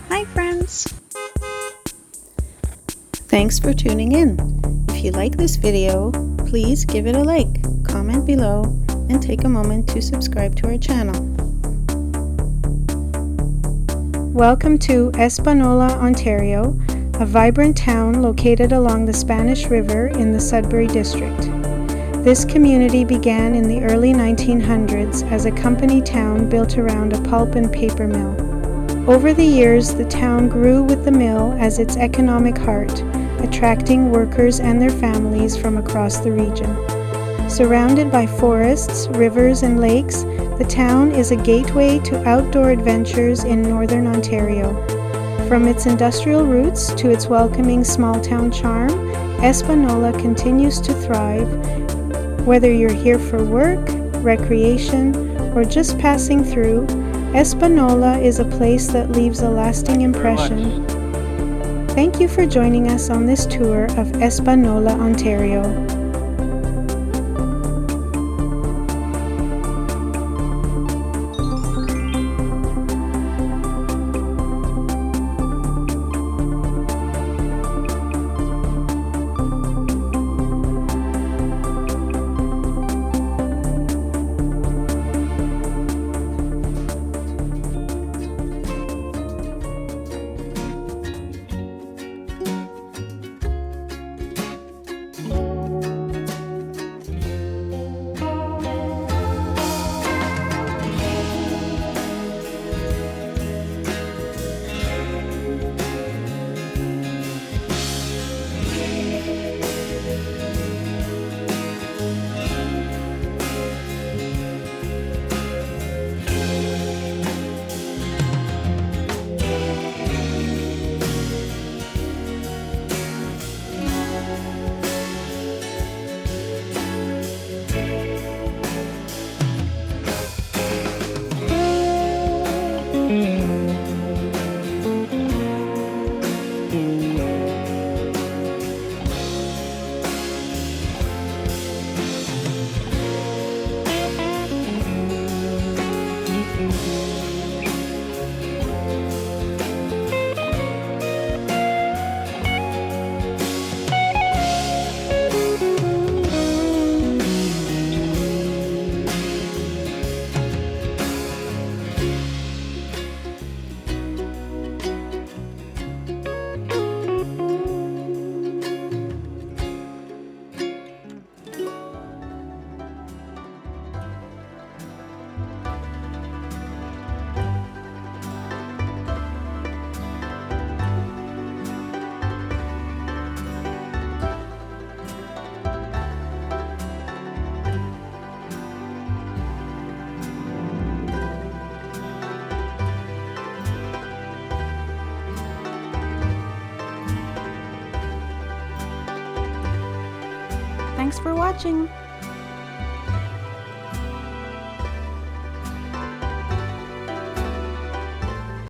Hi friends! Thanks for tuning in. If you like this video, please give it a like, comment below, and take a moment to subscribe to our channel. Welcome to Espanola, Ontario, a vibrant town located along the Spanish River in the Sudbury district. This community began in the early 1900s as a company town built around a pulp and paper mill. Over the years, the town grew with the mill as its economic heart, attracting workers and their families from across the region. Surrounded by forests, rivers, and lakes, the town is a gateway to outdoor adventures in northern Ontario. From its industrial roots to its welcoming small-town charm, Espanola continues to thrive. Whether you're here for work, recreation, or just passing through, Espanola is a place that leaves a lasting impression. Thank you for joining us on this tour of Espanola, Ontario. Thanks for watching!